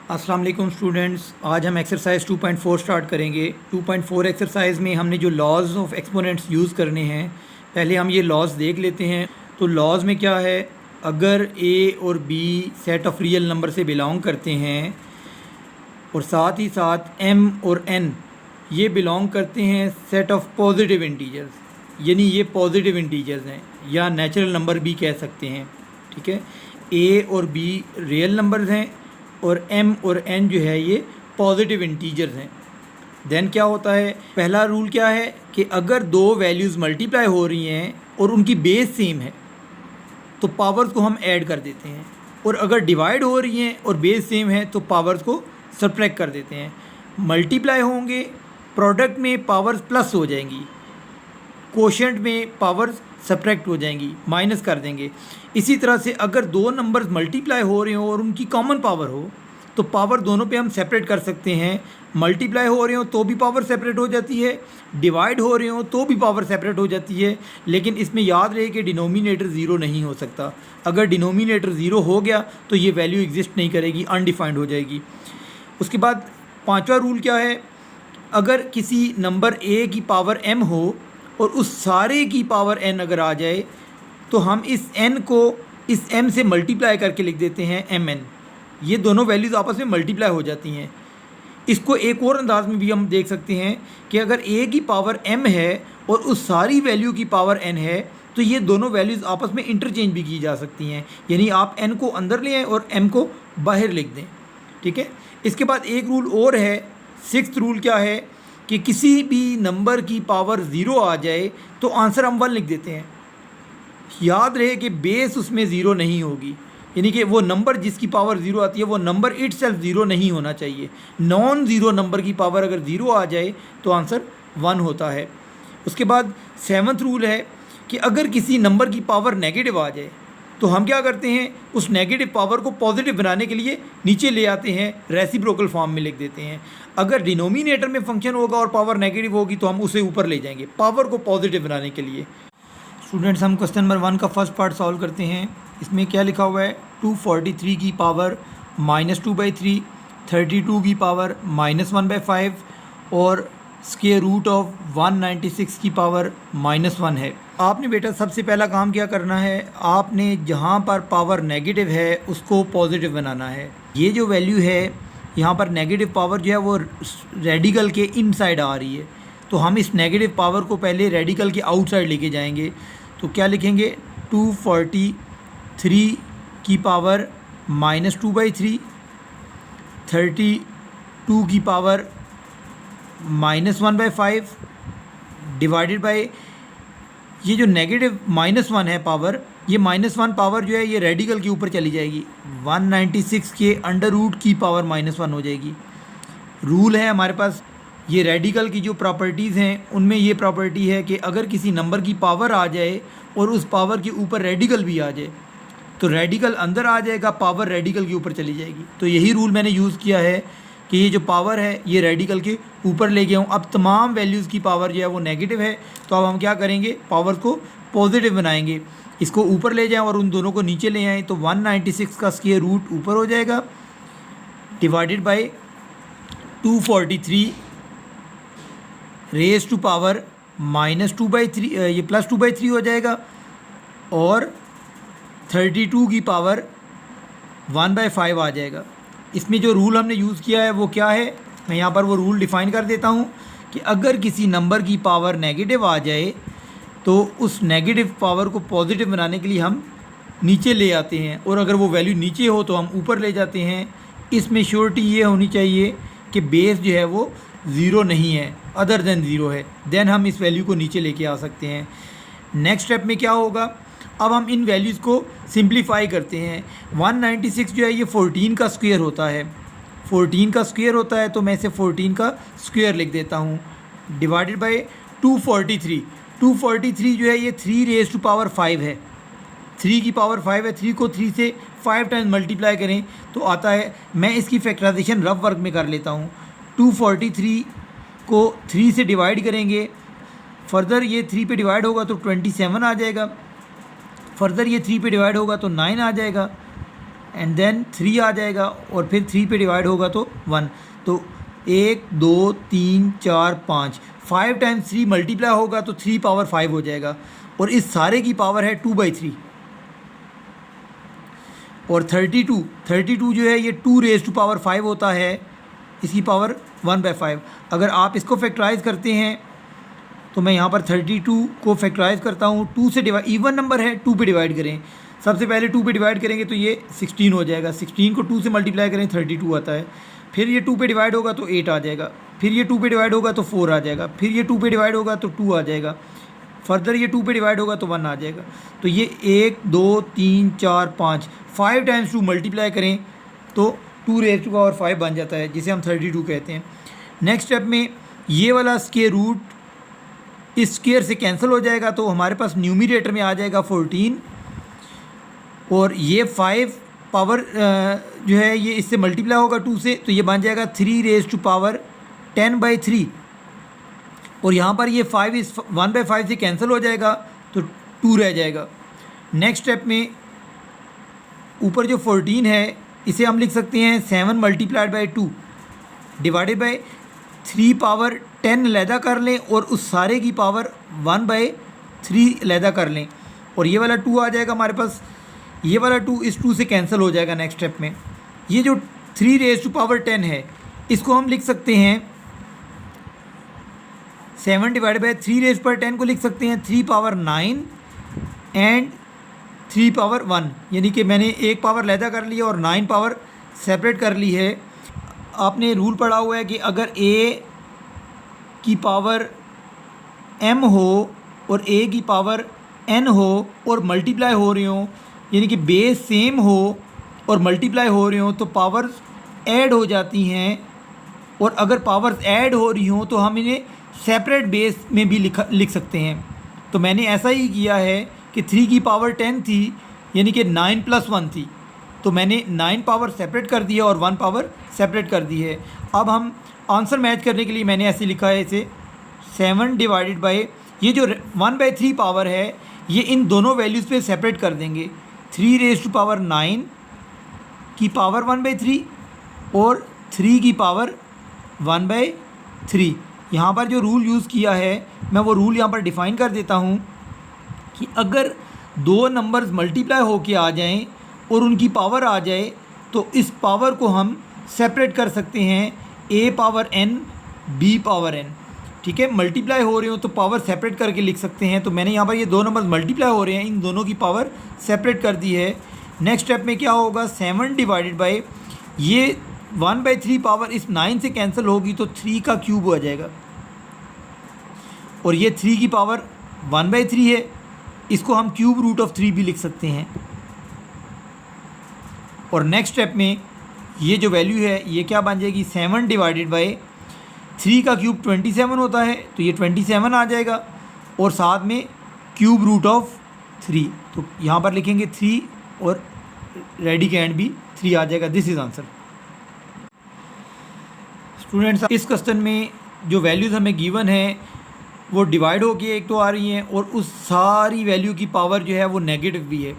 अस्सलाम वालेकुम स्टूडेंट्स, आज हम एक्सरसाइज 2.4 स्टार्ट करेंगे। 2.4 एक्सरसाइज में हमने जो लॉज ऑफ एक्सपोनेंट्स यूज़ करने हैं, पहले हम ये लॉज देख लेते हैं। तो लॉज में क्या है, अगर ए और B set of real number से बिलोंग करते हैं और साथ ही साथ एम और एन ये बिलोंग करते हैं सेट ऑफ पॉजिटिव इंटीजर्स, यानी ये पॉजिटिव इंटीजर्स हैं या नेचुरल नंबर भी कह सकते हैं। ठीक है, ए और बी रियल नंबर्स हैं और m और n जो है ये पॉजिटिव इंटीजर्स हैं। देन क्या होता है, पहला रूल क्या है कि अगर दो वैल्यूज़ मल्टीप्लाई हो रही हैं और उनकी बेस सेम है तो पावर्स को हम ऐड कर देते हैं, और अगर डिवाइड हो रही हैं और बेस सेम है तो पावर्स को सब्ट्रैक्ट कर देते हैं। मल्टीप्लाई होंगे, प्रोडक्ट में पावर्स प्लस हो जाएंगी, कोशेंट में पावर्स सब्ट्रैक्ट हो जाएंगी, माइनस कर देंगे। इसी तरह से अगर दो नंबर्स मल्टीप्लाई हो रहे हो और उनकी कॉमन पावर हो तो पावर दोनों पे हम सेपरेट कर सकते हैं। मल्टीप्लाई हो रहे हो तो भी पावर सेपरेट हो जाती है, डिवाइड हो रहे हो तो भी पावर सेपरेट हो जाती है, लेकिन इसमें याद रहे कि डिनोमिनेटर ज़ीरो नहीं हो सकता। अगर डिनोमिनेटर ज़ीरो हो गया तो ये वैल्यू एग्जिस्ट नहीं करेगी, अनडिफाइंड हो जाएगी। उसके बाद पांचवा रूल क्या है, अगर किसी नंबर ए की पावर m हो और उस सारे की पावर n अगर आ जाए तो हम इस n को इस m से मल्टीप्लाई करके लिख देते हैं mn। ये दोनों वैल्यूज़ आपस में मल्टीप्लाई हो जाती हैं। इसको एक और अंदाज में भी हम देख सकते हैं कि अगर a की पावर m है और उस सारी वैल्यू की पावर n है तो ये दोनों वैल्यूज़ आपस में इंटरचेंज भी की जा सकती हैं, यानी आप n को अंदर ले आएँ और m को बाहर लिख दें। ठीक है, इसके बाद एक रूल और है, सिक्स्थ रूल क्या है कि किसी भी नंबर की पावर ज़ीरो आ जाए तो आंसर हम 1 लिख देते हैं। याद रहे कि बेस उसमें ज़ीरो नहीं होगी, यानी कि वो नंबर जिसकी पावर ज़ीरो आती है वो नंबर इटसेल्फ ज़ीरो नहीं होना चाहिए। नॉन ज़ीरो नंबर की पावर अगर ज़ीरो आ जाए तो आंसर 1 होता है। उसके बाद सेवन्थ रूल है कि अगर किसी नंबर की पावर नेगेटिव आ जाए तो हम क्या करते हैं, उस नेगेटिव पावर को पॉजिटिव बनाने के लिए नीचे ले आते हैं, रेसिप्रोकल फॉर्म में लिख देते हैं। अगर डिनोमिनेटर में फंक्शन होगा और पावर नेगेटिव होगी तो हम उसे ऊपर ले जाएंगे पावर को पॉजिटिव बनाने के लिए। स्टूडेंट्स, हम क्वेश्चन नंबर 1 का फर्स्ट पार्ट सॉल्व करते हैं। इसमें क्या लिखा हुआ है, 243 की पावर -2/3, 32 की पावर -1/5 और स्क्वायर रूट ऑफ 196 की पावर -1 है। आपने बेटा सबसे पहला काम क्या करना है, आपने जहाँ पर पावर नेगेटिव है उसको पॉजिटिव बनाना है। ये जो वैल्यू है यहाँ पर नेगेटिव पावर जो है वो रेडिकल के इनसाइड आ रही है, तो हम इस नेगेटिव पावर को पहले रेडिकल के आउटसाइड लेके जाएंगे। तो क्या लिखेंगे, 243 की पावर -2/3, 32 की पावर -1/5 डिवाइडेड बाय ये जो नेगेटिव -1 है पावर, ये -1 पावर जो है ये रेडिकल के ऊपर चली जाएगी, 196 के अंडर रूट की पावर -1 हो जाएगी। रूल है हमारे पास, ये रेडिकल की जो प्रॉपर्टीज़ हैं उनमें ये प्रॉपर्टी है कि अगर किसी नंबर की पावर आ जाए और उस पावर के ऊपर रेडिकल भी आ जाए तो रेडिकल अंदर आ जाएगा, पावर रेडिकल के ऊपर चली जाएगी। तो यही रूल मैंने यूज़ किया है कि ये जो पावर है ये रेडिकल के ऊपर ले गया हूँ। अब तमाम वैल्यूज़ की पावर जो है वो नेगेटिव है, तो अब हम क्या करेंगे, पावर्स को पॉजिटिव बनाएंगे, इसको ऊपर ले जाएं और उन दोनों को नीचे ले आएँ। तो 196 का स्क्वायर रूट ऊपर हो जाएगा divided by 243 raise to power -2/3, ये +2/3 हो जाएगा, और 32 की पावर 1/5 आ जाएगा। इसमें जो रूल हमने यूज़ किया है वो क्या है, मैं यहाँ पर वो रूल डिफ़ाइन कर देता हूँ कि अगर किसी नंबर की पावर नेगेटिव आ जाए तो उस नेगेटिव पावर को पॉजिटिव बनाने के लिए हम नीचे ले आते हैं, और अगर वो वैल्यू नीचे हो तो हम ऊपर ले जाते हैं। इसमें श्योरिटी ये होनी चाहिए कि बेस जो है वो ज़ीरो नहीं है, अदर देन ज़ीरो है, देन हम इस वैल्यू को नीचे लेके आ सकते हैं। नेक्स्ट स्टेप में क्या होगा, अब हम इन वैल्यूज़ को सिंप्लीफाई करते हैं। 196 जो है ये 14 का स्क्वायर होता है, 14 का स्क्वायर होता है, तो मैं इसे 14 का स्क्वायर लिख देता हूँ डिवाइडेड बाय 243। 243 जो है ये 3 रेज़ टू पावर 5 है, 3 की पावर 5 है, 3 को 3 से 5 टाइम्स मल्टीप्लाई करें तो आता है, मैं इसकी फैक्टराइजेशन रफ वर्क में कर लेता हूँ। 243 को 3 से डिवाइड करेंगे, फर्दर ये 3 पे डिवाइड होगा तो 27 आ जाएगा, फर्दर ये 3 पे डिवाइड होगा तो 9 आ जाएगा, एंड देन 3 आ जाएगा और फिर 3 पे डिवाइड होगा तो 1। तो 1 2 3 4 5, 5 टाइम्स 3 मल्टीप्लाई होगा तो 3 पावर 5 हो जाएगा और इस सारे की पावर है 2/3। और 32 जो है ये 2 रेज़ टू पावर 5 होता है, इसकी पावर 1/5। अगर आप इसको फैक्टराइज़ करते हैं तो मैं यहाँ पर 32 को फैक्टराइज़ करता हूँ, 2 से डिवाइड, इवन नंबर है 2 पे डिवाइड करें। सबसे पहले 2 पे डिवाइड करेंगे तो ये 16 हो जाएगा, 16 को 2 से मल्टीप्लाई करें 32 आता है। फिर ये 2 पे डिवाइड होगा तो 8 आ जाएगा, फिर ये 2 पे डिवाइड होगा तो 4 आ जाएगा, फिर ये 2 पे डिवाइड होगा तो 2 आ जाएगा, फर्दर ये 2 पे डिवाइड होगा तो 1 आ जाएगा। तो ये 1 2 3 4 5, 5 टाइम्स 2 मल्टीप्लाई करें तो 2 रेज़ टू पावर 5 बन जाता है, जिसे हम 32 कहते हैं। नेक्स्ट स्टेप में ये वाला स्क्वायर रूट इस स्क्वायर से कैंसिल हो जाएगा तो हमारे पास न्यूमरेटर में आ जाएगा 14 और ये 5 पावर जो है ये इससे मल्टीप्लाई होगा 2 से, तो ये बन जाएगा 3 रेज़ टू पावर 10/3 और यहाँ पर ये 5 इस 1/5 से कैंसिल हो जाएगा तो 2 रह जाएगा। नेक्स्ट स्टेप में ऊपर जो 14 है इसे हम लिख सकते हैं 7 multiplied by 2 divided by 3 power 10 लैदा कर लें और उस सारे की पावर 1/3 लैदा कर लें और ये वाला 2 आ जाएगा हमारे पास। ये वाला 2 इस 2 से कैंसिल हो जाएगा। नेक्स्ट स्टेप में ये जो 3 रेज़ टू पावर 10 है इसको हम लिख सकते हैं 7 डिवाइडेड बाई 3 रेज़ पर 10 को लिख सकते हैं 3 पावर 9 एंड 3 पावर 1, यानी कि मैंने एक पावर लैदा कर लिया और 9 पावर सेपरेट कर ली है। आपने रूल पढ़ा हुआ है कि अगर a की पावर m हो और a की पावर n हो और मल्टीप्लाई हो रहे हो, यानी कि बेस सेम हो और मल्टीप्लाई हो रहे हो तो पावर्स ऐड हो जाती हैं। और अगर पावर्स ऐड हो रही हों तो हम इन्हें सेपरेट बेस में भी लिख सकते हैं। तो मैंने ऐसा ही किया है कि 3 की पावर 10 थी, यानी कि 9 + 1 थी, तो मैंने 9 पावर सेपरेट कर दी है और 1 पावर सेपरेट कर दी है। अब हम आंसर मैच करने के लिए मैंने ऐसे लिखा है इसे 7 डिवाइडेड बाई ये जो 1/3 पावर है ये इन दोनों वैल्यूज़ पे सेपरेट कर देंगे। 3 रेज़ टू पावर 9 की पावर 1/3 और 3 की पावर 1/3। यहाँ पर जो रूल यूज़ किया है मैं वो रूल यहाँ पर डिफ़ाइन कर देता हूँ कि अगर दो नंबर्स मल्टीप्लाई होके आ जाएं और उनकी पावर आ जाए तो इस पावर को हम सेपरेट कर सकते हैं a power n b power n। ठीक है, मल्टीप्लाई हो रहे हो तो पावर सेपरेट करके लिख सकते हैं। तो मैंने यहाँ पर ये दो नंबर्स मल्टीप्लाई हो रहे हैं, इन दोनों की पावर सेपरेट कर दी है। नेक्स्ट स्टेप में क्या होगा 7 डिवाइडेड बाई ये 1/3 पावर इस 9 से कैंसिल होगी तो 3 का क्यूब हो जाएगा और ये 3 की पावर 1/3 है, इसको हम क्यूब रूट ऑफ 3 भी लिख सकते हैं। और नेक्स्ट स्टेप में ये जो वैल्यू है ये क्या बन जाएगी 7 डिवाइडेड बाई 3 का क्यूब 27 होता है तो ये 27 आ जाएगा और साथ में क्यूब रूट ऑफ 3, तो यहाँ पर लिखेंगे 3 और रेडी के एंड भी 3 आ जाएगा। This is answer. स्टूडेंट्स, इस क्वेश्चन में जो वैल्यूज़ हमें गिवन है वो डिवाइड होके एक तो आ रही हैं और उस सारी वैल्यू की पावर जो है वो नेगेटिव भी है।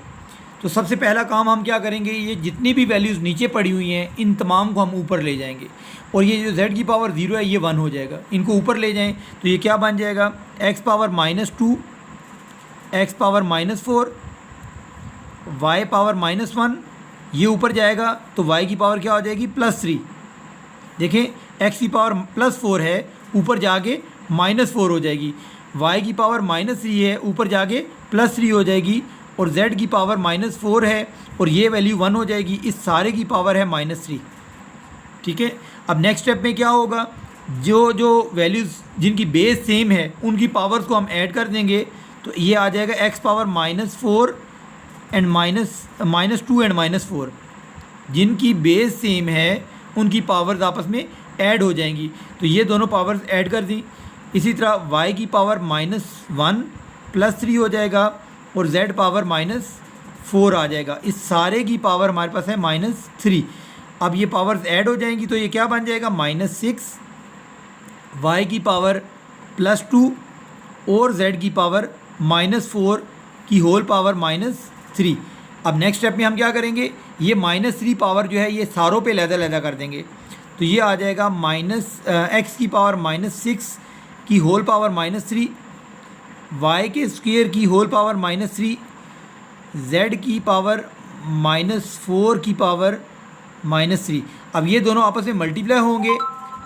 तो सबसे पहला काम हम क्या करेंगे, ये जितनी भी वैल्यूज़ नीचे पड़ी हुई हैं इन तमाम को हम ऊपर ले जाएंगे और ये जो z की पावर 0 है ये 1 हो जाएगा। इनको ऊपर ले जाएं तो ये क्या बन जाएगा x power -2, x power -4, y power -1, ये ऊपर जाएगा तो y की पावर क्या हो जाएगी +3। देखें x की पावर +4 है, ऊपर जाके -4 हो जाएगी, y की पावर -3 है, ऊपर जाके +3 हो जाएगी और z की पावर -4 है और ये वैल्यू 1 हो जाएगी। इस सारे की पावर है -3। ठीक है, अब नेक्स्ट स्टेप में क्या होगा, जो वैल्यूज़ जिनकी बेस सेम है उनकी पावर्स को हम ऐड कर देंगे तो ये आ जाएगा x पावर -4 एंड -2 एंड -4। जिनकी बेस सेम है उनकी पावर्स आपस में ऐड हो जाएंगी तो ये दोनों पावर्स ऐड कर दी। इसी तरह y की पावर -1 +3 हो जाएगा और z पावर -4 आ जाएगा। इस सारे की पावर हमारे पास है -3। अब ये पावर्स ऐड हो जाएंगी तो ये क्या बन जाएगा -6, y की पावर +2 और z की पावर -4 की होल पावर -3। अब नेक्स्ट स्टेप में हम क्या करेंगे, ये -3 पावर जो है ये सारों पे लहदा कर देंगे। तो ये आ जाएगा x की पावर -6 की होल पावर -3, y के स्क्वायर की होल पावर -3, z की पावर -4 की पावर -3। अब ये दोनों आपस में मल्टीप्लाई होंगे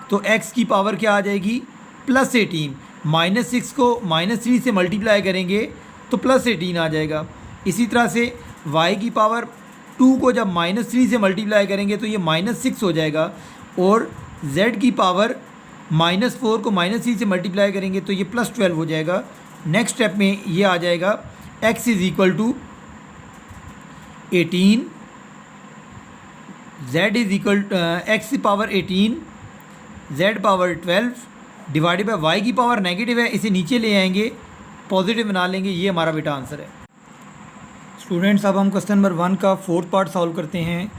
तो x की पावर क्या आ जाएगी, +18। -6 को -3 से मल्टीप्लाई करेंगे तो +18 आ जाएगा। इसी तरह से y की पावर 2 को जब -3 से मल्टीप्लाई करेंगे तो ये -6 हो जाएगा, और z की पावर -4 को -3 से मल्टीप्लाई करेंगे तो ये +12 हो जाएगा। नेक्स्ट स्टेप में ये आ जाएगा x = 18, z x power 18, z power 12 divided by y की पावर नेगेटिव है, इसे नीचे ले आएंगे, पॉजिटिव बना लेंगे। ये हमारा बेटा आंसर है। स्टूडेंट्स अब हम क्वेश्चन नंबर 1 का 4th पार्ट सॉल्व करते हैं।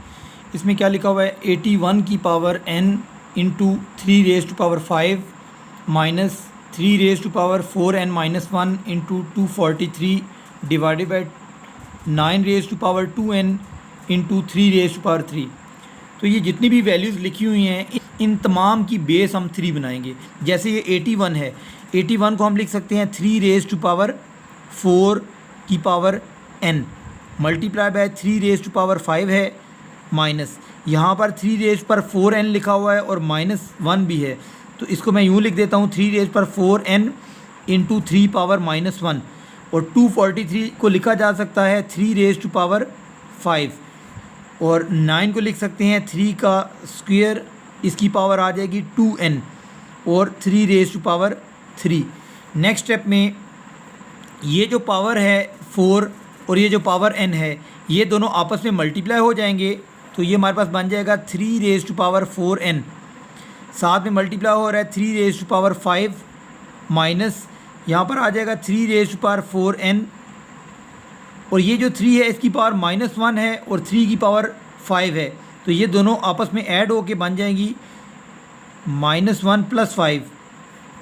इसमें क्या लिखा हुआ है, 81 की power n into 3⁵ minus 3⁴n-1 into 243 divided by 9⁵2n into 3⁵3। तो ये जितनी भी वैल्यूज़ लिखी हुई हैं इन तमाम की बेस हम 3 बनाएंगे। जैसे ये 81 है, 81 को हम लिख सकते हैं 3⁴ की पावर n मल्टीप्लाई बाय 3⁵5 है, माइनस यहाँ पर 3⁴n लिखा हुआ है और -1 भी है, तो इसको मैं यूँ लिख देता हूँ 3⁴n इंटू 3 पावर -1, और 243 को लिखा जा सकता है 3⁵5, और 9 को लिख सकते हैं 3 का स्क्वायर, इसकी पावर आ जाएगी 2n और 3⁵3। नेक्स्ट स्टेप में ये जो पावर है 4 और ये जो पावर n है ये दोनों आपस में मल्टीप्लाई हो जाएंगे, तो ये हमारे पास बन जाएगा 3⁴n, साथ में मल्टीप्लाई हो रहा है 3⁵5 माइनस यहाँ पर आ जाएगा 3⁴n, और ये जो 3 है इसकी पावर -1 है और 3 की पावर 5 है, तो ये दोनों आपस में ऐड होके बन जाएंगी -1 + 5,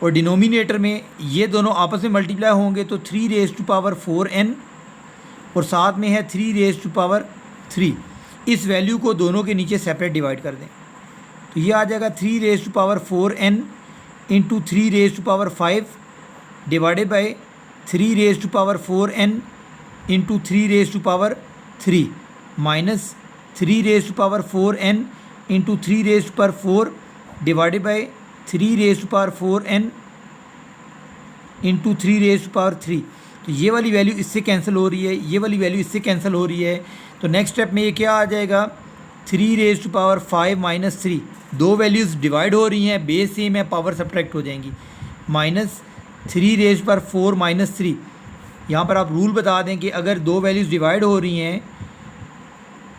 और डिनोमिनेटर में ये दोनों आपस में मल्टीप्लाई होंगे तो 3⁴n और साथ में है 3⁵3। इस वैल्यू को दोनों के नीचे सेपरेट डिवाइड कर दें, तो ये आ जाएगा 3⁴n into 3⁵5 divided by 3⁴n into 3⁵3 minus 3⁴n into 3⁴ divided by 3⁴n into 3⁵3। तो ये वाली वैल्यू इससे कैंसिल हो रही है, ये वाली वैल्यू इससे कैंसिल हो रही है, तो नेक्स्ट स्टेप में ये क्या आ जाएगा 3⁵5 माइनस 3, दो वैल्यूज़ डिवाइड हो रही हैं, बेस सेम है, पावर सब्ट्रैक्ट हो जाएंगी, माइनस 3⁵4 माइनस 3। यहाँ पर आप रूल बता दें कि अगर दो वैल्यूज़ डिवाइड हो रही हैं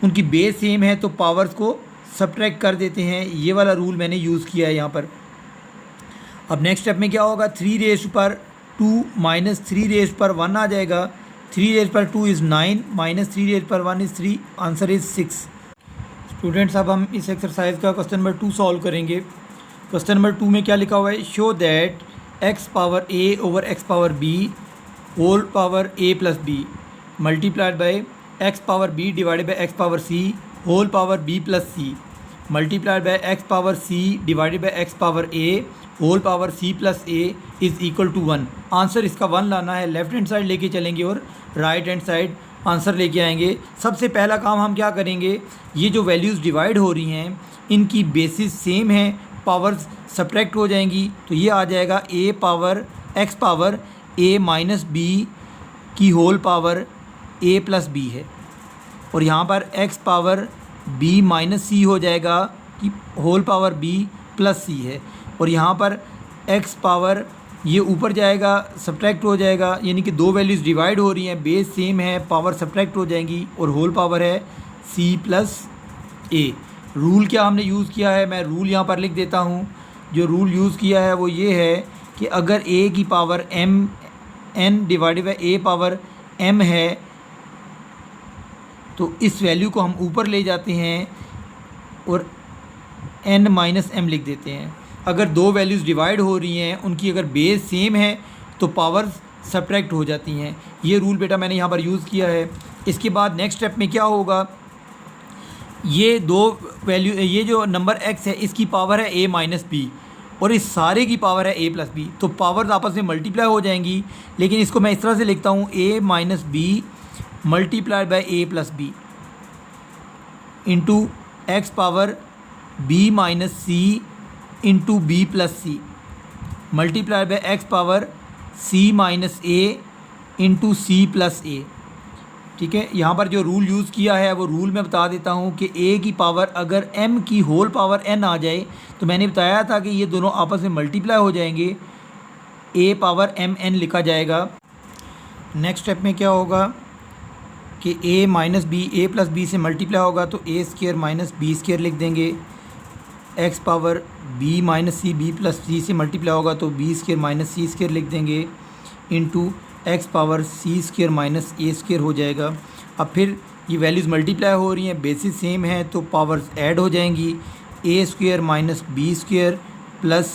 उनकी बेस सेम है तो पावर्स को सब्ट्रैक्ट कर देते हैं, ये वाला रूल मैंने यूज़ किया है यहाँ पर। अब नेक्स्ट स्टेप में क्या होगा, 3⁵2 माइनस 3⁵1 आ जाएगा, 3⁵2 is 9 minus 3⁵1 is 3, answer is 6। Students अब हम इस एक्सरसाइज का क्वेश्चन नंबर 2 सॉल्व करेंगे। क्वेश्चन नंबर 2 में क्या लिखा हुआ है, show that x power a over x power b whole power a plus b multiplied by x power b divided by x power c whole power b plus c multiplied by x power c divided by x power a whole power c plus a is equal to 1। Answer इसका 1 लाना है, left hand side लेके चलेंगे और right hand side answer लेके आएंगे। सबसे पहला काम हम क्या करेंगे, ये जो वैल्यूज़ डिवाइड हो रही हैं इनकी बेसिस सेम है, पावर्स सब्ट्रैक्ट हो जाएंगी, तो ये आ जाएगा a power x power a minus b की whole power a plus b है, और यहाँ पर x power b minus c हो जाएगा कि whole power b plus c है, और यहाँ पर x पावर ये ऊपर जाएगा सब्ट्रैक्ट हो जाएगा, यानी कि दो वैल्यूज़ डिवाइड हो रही हैं, बेस सेम है, पावर सब्ट्रैक्ट हो जाएंगी, और होल पावर है c प्लस a। रूल क्या हमने यूज़ किया है, मैं रूल यहाँ पर लिख देता हूँ। जो रूल यूज़ किया है वो ये है कि अगर a की power n divided by a power m है तो इस वैल्यू को हम ऊपर ले जाते हैं और n माइनस m लिख देते हैं। अगर दो वैल्यूज़ डिवाइड हो रही हैं उनकी अगर बेस सेम है तो पावर सब्ट्रैक्ट हो जाती हैं। ये रूल बेटा मैंने यहाँ पर यूज़ किया है। इसके बाद नेक्स्ट स्टेप में क्या होगा, ये दो वैल्यू, ये जो नंबर x है इसकी पावर है a माइनस बी और इस सारे की पावर है a प्लस बी, तो पावर्स आपस में मल्टीप्लाई हो जाएंगी। लेकिन इसको मैं इस तरह से लिखता हूँ a minus b multiplied by a plus b into x power b minus c into b plus c multiplied by x power c minus a into c plus a। ठीक है, यहाँ पर जो रूल यूज़ किया है वो rule मैं बता देता हूँ कि a की पावर अगर m की होल पावर n आ जाए तो मैंने बताया था कि ये दोनों आपस में मल्टीप्लाई हो जाएंगे, a पावर m n लिखा जाएगा। नेक्स्ट स्टेप में क्या होगा कि a minus B a plus B से मल्टीप्लाई होगा तो a square minus B square लिख देंगे, x power b minus C B plus C से मल्टीप्लाई होगा तो b स्क्र माइनस सी स्क्र लिख देंगे into x power C square minus ए स्क्र हो जाएगा। अब फिर ये वैल्यूज़ मल्टीप्लाई हो रही हैं, बेसिस सेम है तो पावर्स ऐड हो जाएंगी, A square minus B square plus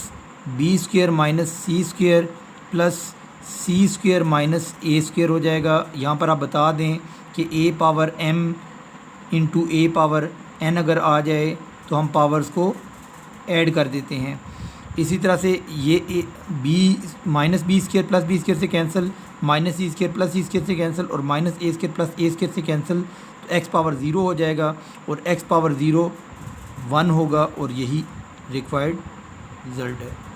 B square minus C square plus C square minus A square हो जाएगा। यहाँ पर आप बता दें कि A power m into A power n अगर आ जाए तो हम पावर्स को ऐड कर देते हैं। इसी तरह से ये b minus B square plus B square से कैंसिल, माइनस सी स्क्र प्लस सी स्क्र से कैंसिल और minus A square plus a square से कैंसिल, तो एक्स पावर 0 हो जाएगा और एक्स पावर 0 1 होगा और यही रिक्वायर्ड रिज़ल्ट है।